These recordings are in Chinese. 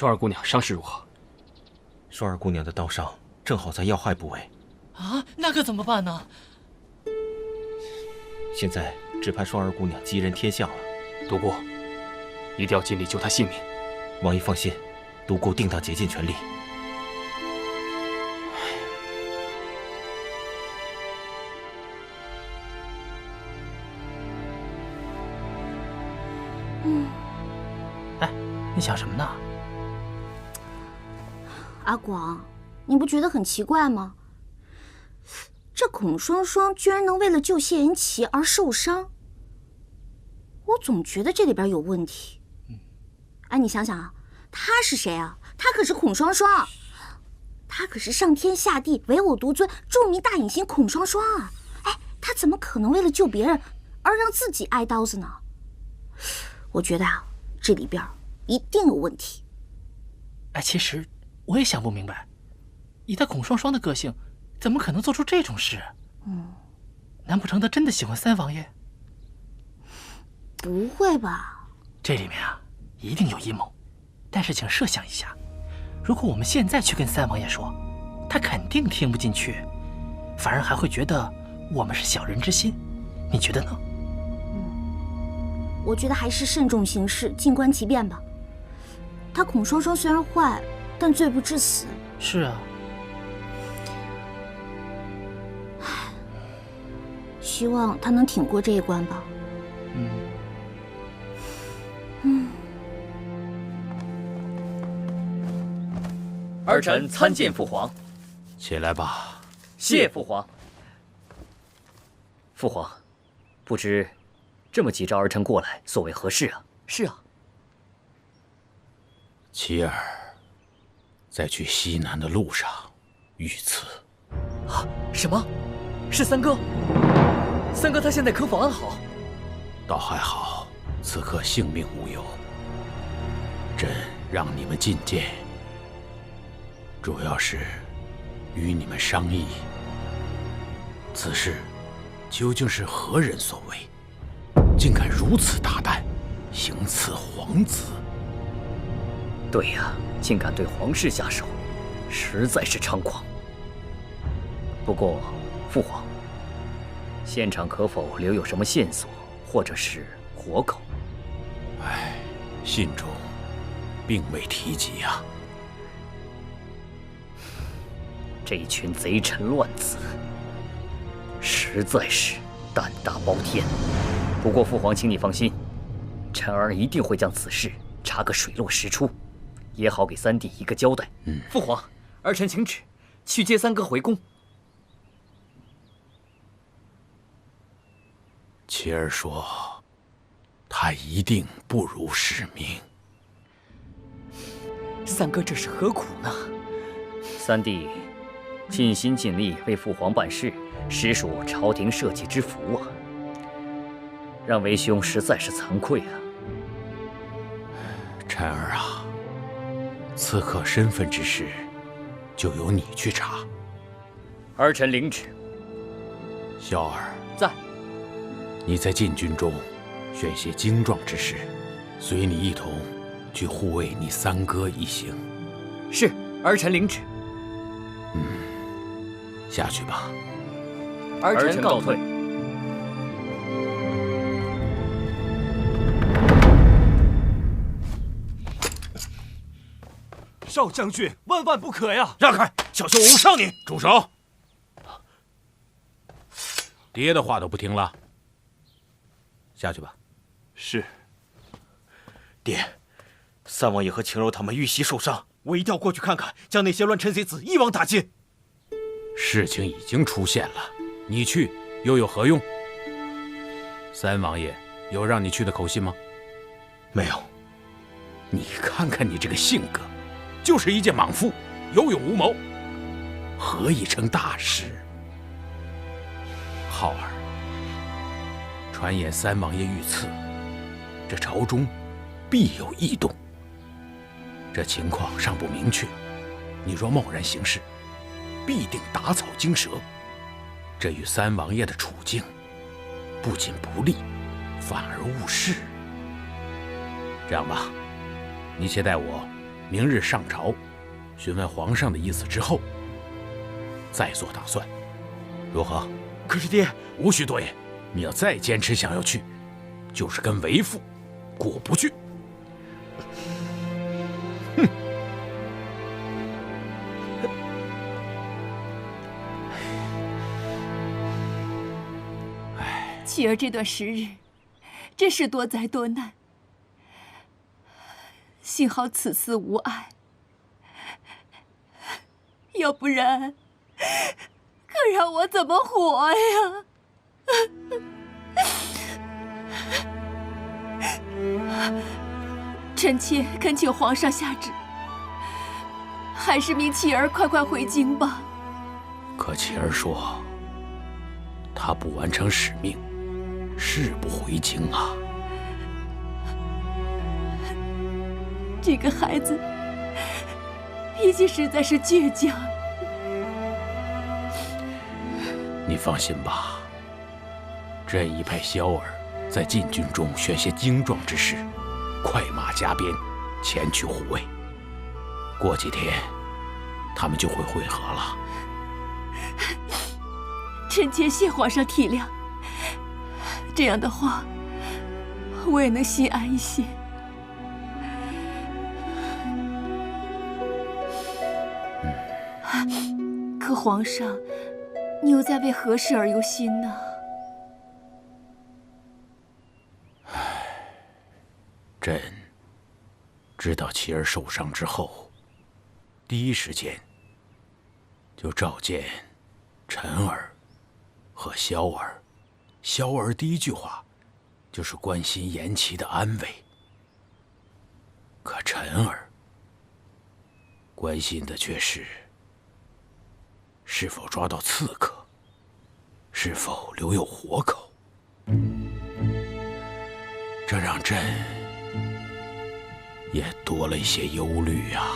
双儿姑娘伤势如何？双儿姑娘的刀伤正好在要害部位。啊，那可怎么办呢？现在只盼双儿姑娘吉人天相了。独孤，一定要尽力救她性命。王爷放心，独孤定当竭尽全力。哎，你想什么呢？阿广，你不觉得很奇怪吗？这孔双双居然能为了救谢云奇而受伤，我总觉得这里边有问题。哎，你想想啊，他是谁啊？他可是孔双双，他可是上天下地唯我独尊著名大影星孔双双啊！哎，他怎么可能为了救别人而让自己挨刀子呢？我觉得啊，这里边一定有问题。哎，其实我也想不明白，以他孔双双的个性，怎么可能做出这种事？难不成他真的喜欢三王爷？不会吧？这里面啊，一定有阴谋。但是请设想一下，如果我们现在去跟三王爷说，他肯定听不进去，反而还会觉得我们是小人之心。你觉得呢？我觉得还是慎重行事，静观其变吧。他孔双双虽然坏，但罪不至死。是啊。希望他能挺过这一关吧。儿臣参见父皇。起来吧。谢父皇。父皇，不知这么急召儿臣过来，所为何事啊？是啊。琪儿在去西南的路上遇刺。啊？什么？是三哥？三哥他现在可否安好？倒还好，此刻性命无忧。朕让你们觐见，主要是与你们商议，此事究竟是何人所为，竟敢如此大胆，行刺皇子？对呀，竟敢对皇室下手，实在是猖狂。不过，父皇，现场可否留有什么线索，或者是活口？唉，信中并未提及呀。这一群贼臣乱子，实在是胆大包天。不过父皇，请你放心，臣儿一定会将此事查个水落石出，也好给三弟一个交代。父皇，儿臣请旨，去接三哥回宫。琪儿说，他一定不辱使命。三哥这是何苦呢？三弟尽心尽力为父皇办事，实属朝廷社稷之福啊！让为兄实在是惭愧啊！婵儿啊，刺客身份之事，就由你去查。儿臣领旨。萧儿在。你在禁军中选些精壮之士，随你一同去护卫你三哥一行。是，儿臣领旨。下去吧。儿臣告退。少将军，万万不可呀！让开，小心我误伤你！住手！爹的话都不听了。下去吧。是。爹，三王爷和晴柔他们遇袭受伤，我一定要过去看看，将那些乱臣贼子一网打尽。事情已经出现了，你去又有何用？三王爷有让你去的口信吗？没有。你看看你这个性格，就是一介莽夫，有勇无谋，何以成大事？浩儿，传言三王爷遇刺，这朝中必有异动。这情况尚不明确，你若贸然行事，必定打草惊蛇，这与三王爷的处境不仅不利，反而误事。这样吧，你且带我明日上朝，询问皇上的意思之后，再做打算，如何？可是爹，无需多言，你要再坚持想要去，就是跟为父过不去。哼！妻儿这段时日，真是多灾多难。幸好此次无碍，要不然，可让我怎么活呀？臣妾恳请皇上下旨，还是命妻儿快快回京吧。可妻儿说，他不完成使命，誓不回京啊。这个孩子脾气实在是倔强。你放心吧，朕已派萧儿在禁军中选些精壮之士，快马加鞭前去护卫。过几天，他们就会会合了。臣妾谢皇上体谅。这样的话，我也能心安一些。可皇上，你又在为何事而忧心呢？朕知道妻儿受伤之后，第一时间就召见陈儿和萧儿。萧儿第一句话就是关心颜齐的安危，可陈儿关心的却是否抓到刺客，是否留有活口。这让朕也多了一些忧虑啊。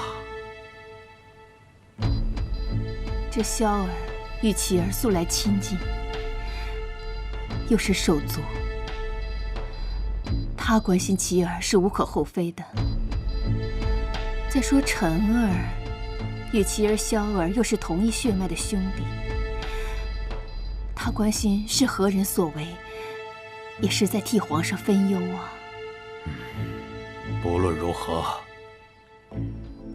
这萧儿与妻儿素来亲近，又是手足，他关心妻儿是无可厚非的。再说陈儿与妻儿萧儿又是同一血脉的兄弟，他关心是何人所为，也是在替皇上分忧啊。不论如何，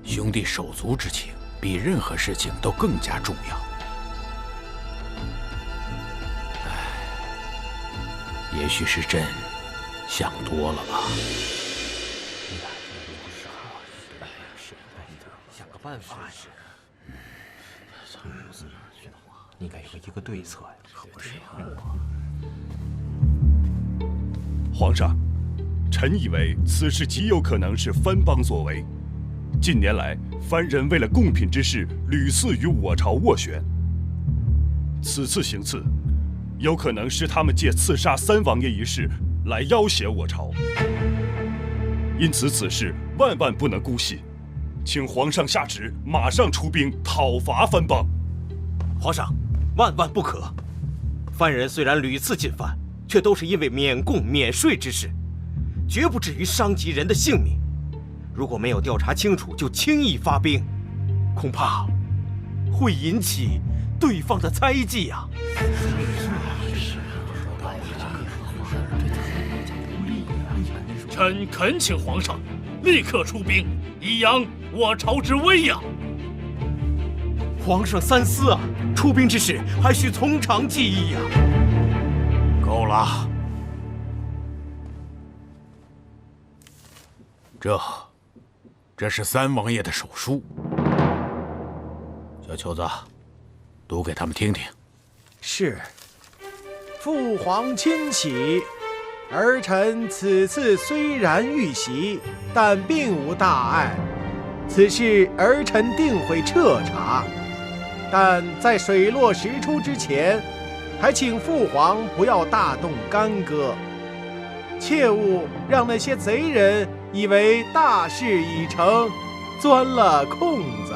兄弟手足之情比任何事情都更加重要。也许是朕想多了吧。想个办法呀！应该有一个对策呀。可不是皇上，臣以为此事极有可能是藩邦所为。近年来，藩人为了贡品之事，屡次与我朝斡旋。此次行刺，有可能是他们借刺杀三王爷一事来要挟我朝。因此，此事万万不能姑息，请皇上下旨，马上出兵讨伐藩邦。皇上，万万不可！藩人虽然屡次进犯，却都是因为免贡免税之事，绝不至于伤及人的性命。如果没有调查清楚就轻易发兵，恐怕会引起对方的猜忌呀。臣恳请皇上立刻出兵，以扬我朝之威呀！皇上三思啊，出兵之事还需从长计议呀。够了，这是三王爷的手书，小球子，读给他们听听。是，父皇亲启，儿臣此次虽然遇袭，但并无大碍。此事儿臣定会彻查，但在水落石出之前，还请父皇不要大动干戈，切勿让那些贼人以为大事已成，钻了空子。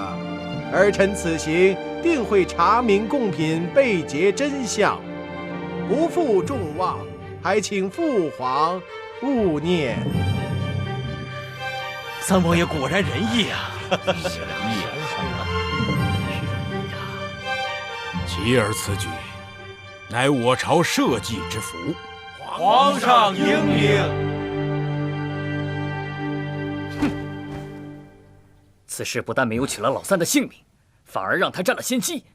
儿臣此行定会查明贡品被劫真相，不负众望，还请父皇勿念。三王爷果然仁义啊！其儿此举，乃我朝社稷之福。皇上英明。此事不但没有取了老三的性命，反而让他占了先机，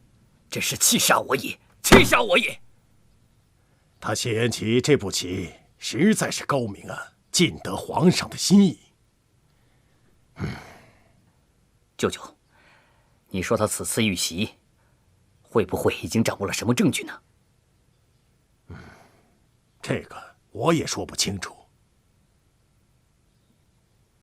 真是气煞我也！气煞我也！他谢延齐这步棋实在是高明啊，尽得皇上的心意。舅舅，你说他此次遇袭，会不会已经掌握了什么证据呢？这个我也说不清楚。